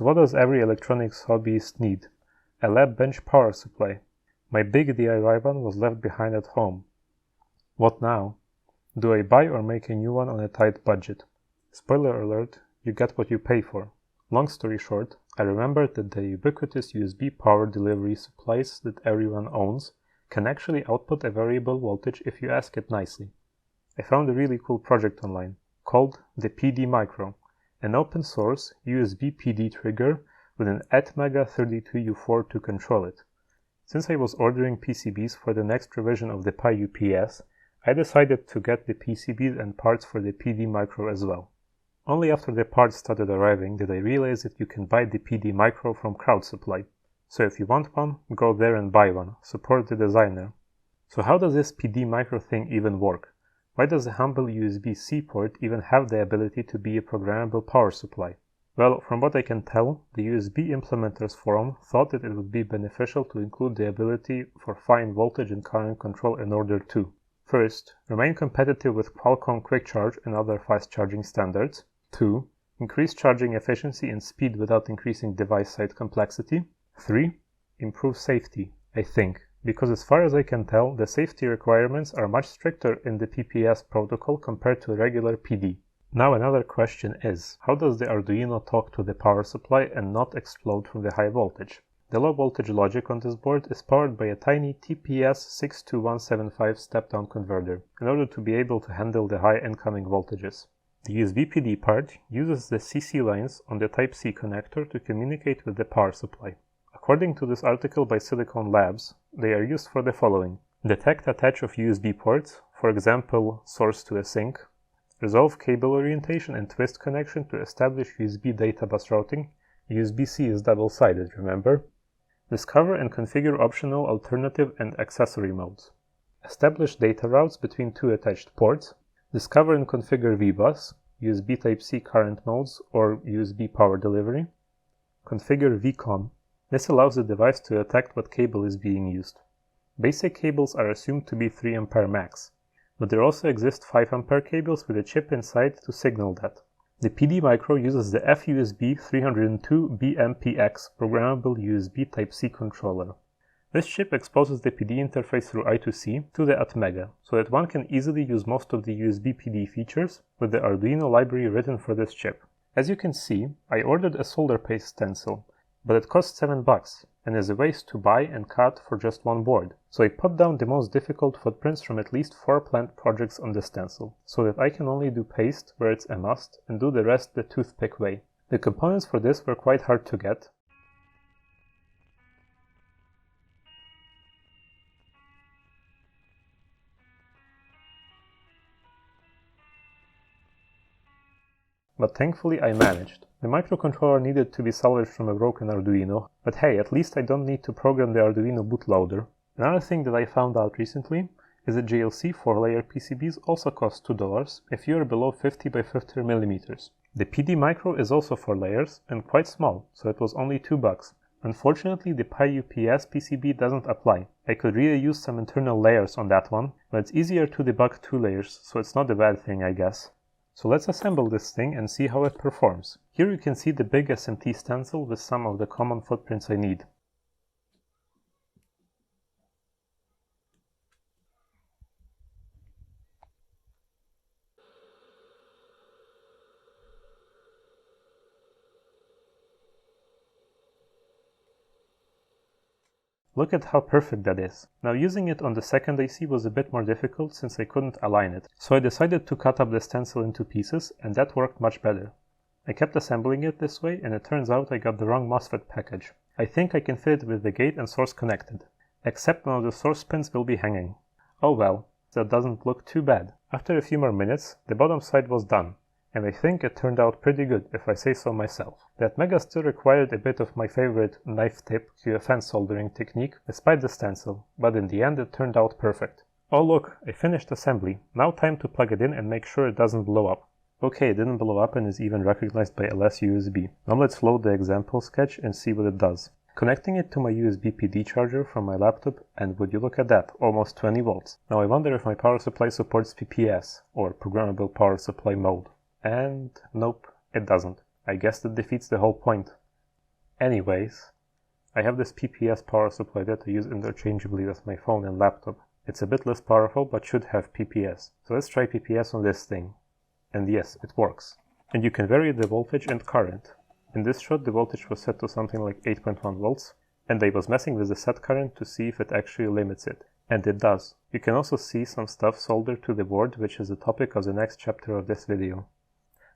So what does every electronics hobbyist need? A lab bench power supply. My big DIY one was left behind at home. What now? Do I buy or make a new one on a tight budget? Spoiler alert, you get what you pay for. Long story short, I remembered that the ubiquitous USB power delivery supplies that everyone owns can actually output a variable voltage if you ask it nicely. I found a really cool project online called the PD Micro, an open source USB PD trigger with an Atmega 32U4 to control it. Since I was ordering PCBs for the next revision of the Pi UPS, I decided to get the PCBs and parts for the PD Micro as well. Only after the parts started arriving did I realize that you can buy the PD Micro from Crowd Supply. So if you want one, go there and buy one, support the designer. So how does this PD Micro thing even work? Why does a humble USB-C port even have the ability to be a programmable power supply? Well, from what I can tell, the USB Implementers forum thought that it would be beneficial to include the ability for fine voltage and current control in order to: first, remain competitive with Qualcomm Quick Charge and other fast charging standards; 2. Increase charging efficiency and speed without increasing device side complexity; 3. Improve safety, I think, because as far as I can tell, the safety requirements are much stricter in the PPS protocol compared to regular PD. Now another question is, how does the Arduino talk to the power supply and not explode from the high voltage? The low voltage logic on this board is powered by a tiny TPS62175 step-down converter in order to be able to handle the high incoming voltages. The USB PD part uses the CC lines on the Type-C connector to communicate with the power supply. According to this article by Silicon Labs, they are used for the following: detect attach of USB ports, for example, source to a sink; resolve cable orientation and twist connection to establish USB data bus routing. USB-C is double-sided, remember? Discover and configure optional alternative and accessory modes. Establish data routes between two attached ports. Discover and configure VBus, USB Type-C current modes, or USB power delivery. Configure VCON. This allows the device to detect what cable is being used. Basic cables are assumed to be 3 A max, but there also exist 5 A cables with a chip inside to signal that. The PD Micro uses the FUSB 302BMPX programmable USB Type-C controller. This chip exposes the PD interface through I2C to the Atmega, so that one can easily use most of the USB PD features with the Arduino library written for this chip. As you can see, I ordered a solder paste stencil, but it cost $7 and is a waste to buy and cut for just one board. So I put down the most difficult footprints from at least 4 planned projects on the stencil, so that I can only do paste where it's a must and do the rest the toothpick way. The components for this were quite hard to get. But thankfully I managed. The microcontroller needed to be salvaged from a broken Arduino, but hey, at least I don't need to program the Arduino bootloader. Another thing that I found out recently is that JLC 4-layer PCBs also cost $2 if you are below 50 by 50 mm. The PD Micro is also 4 layers and quite small, so it was only $2. Unfortunately, the Pi UPS PCB doesn't apply. I could really use some internal layers on that one, but it's easier to debug 2 layers, so it's not a bad thing, I guess. So let's assemble this thing and see how it performs. Here you can see the big SMT stencil with some of the common footprints I need. Look at how perfect that is. Now using it on the second IC was a bit more difficult since I couldn't align it, so I decided to cut up the stencil into pieces, and that worked much better. I kept assembling it this way, and it turns out I got the wrong MOSFET package. I think I can fit it with the gate and source connected, except one of the source pins will be hanging. Oh well, that doesn't look too bad. After a few more minutes, the bottom side was done, and I think it turned out pretty good, if I say so myself. The Atmega still required a bit of my favorite knife tip QFN soldering technique despite the stencil, but in the end it turned out perfect. Oh look, I finished assembly. Now time to plug it in and make sure it doesn't blow up. Okay, it didn't blow up and is even recognized by LS USB. Now let's load the example sketch and see what it does. Connecting it to my USB PD charger from my laptop, and would you look at that, almost 20 volts. Now I wonder if my power supply supports PPS, or Programmable Power Supply mode. And nope, it doesn't. I guess that defeats the whole point. Anyways, I have this PPS power supply that I use interchangeably with my phone and laptop. It's a bit less powerful, but should have PPS. So let's try PPS on this thing. And yes, it works. And you can vary the voltage and current. In this shot, the voltage was set to something like 8.1 volts, and I was messing with the set current to see if it actually limits it. And it does. You can also see some stuff soldered to the board, which is the topic of the next chapter of this video.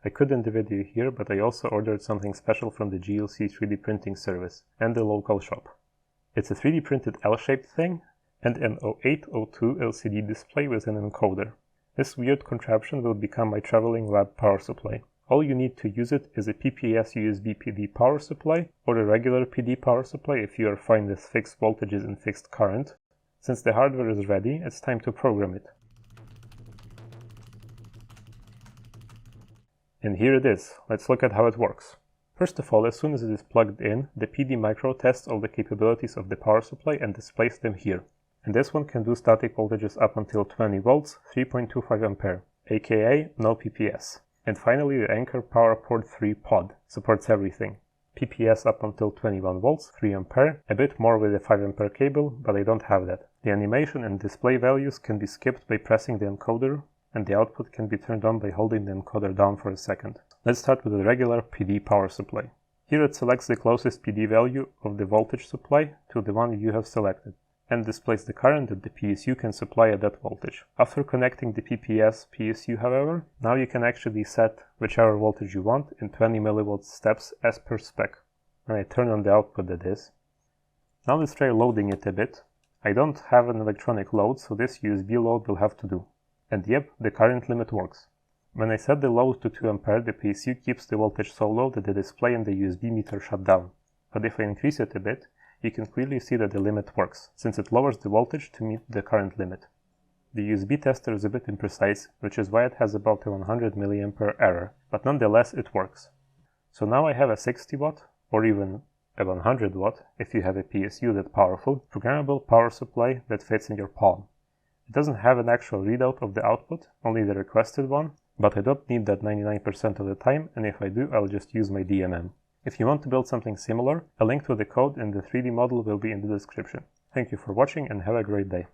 I could end the video here, but I also ordered something special from the GLC 3D printing service and the local shop. It's a 3D printed L-shaped thing and an 0802 LCD display with an encoder. This weird contraption will become my traveling lab power supply. All you need to use it is a PPS USB PD power supply or a regular PD power supply if you are fine with fixed voltages and fixed current. Since the hardware is ready, it's time to program it. And here it is. Let's look at how it works. First of all, as soon as it is plugged in, the PD Micro tests all the capabilities of the power supply and displays them here. And this one can do static voltages up until 20 volts, 3.25 ampere, aka no PPS. And finally, the Anchor Power Port 3 pod supports everything. PPS up until 21 volts, 3 ampere, a bit more with a 5 ampere cable, but I don't have that. The animation and display values can be skipped by pressing the encoder, and the output can be turned on by holding the encoder down for a second. Let's start with a regular PD power supply. Here it selects the closest PD value of the voltage supply to the one you have selected, and displays the current that the PSU can supply at that voltage. After connecting the PPS PSU, however, now you can actually set whichever voltage you want in 20 mV steps as per spec. When I turn on the output, that is. Now let's try loading it a bit. I don't have an electronic load, so this USB load will have to do. And yep, the current limit works. When I set the load to 2 ampere, the PSU keeps the voltage so low that the display and the USB meter shut down. But if I increase it a bit, you can clearly see that the limit works, since it lowers the voltage to meet the current limit. The USB tester is a bit imprecise, which is why it has about a 100 mA error, but nonetheless it works. So now I have a 60 watt, or even a 100 watt, if you have a PSU that powerful, programmable power supply that fits in your palm. It doesn't have an actual readout of the output, only the requested one, but I don't need that 99% of the time, and if I do, I'll just use my DMM. If you want to build something similar, a link to the code and the 3D model will be in the description. Thank you for watching and have a great day.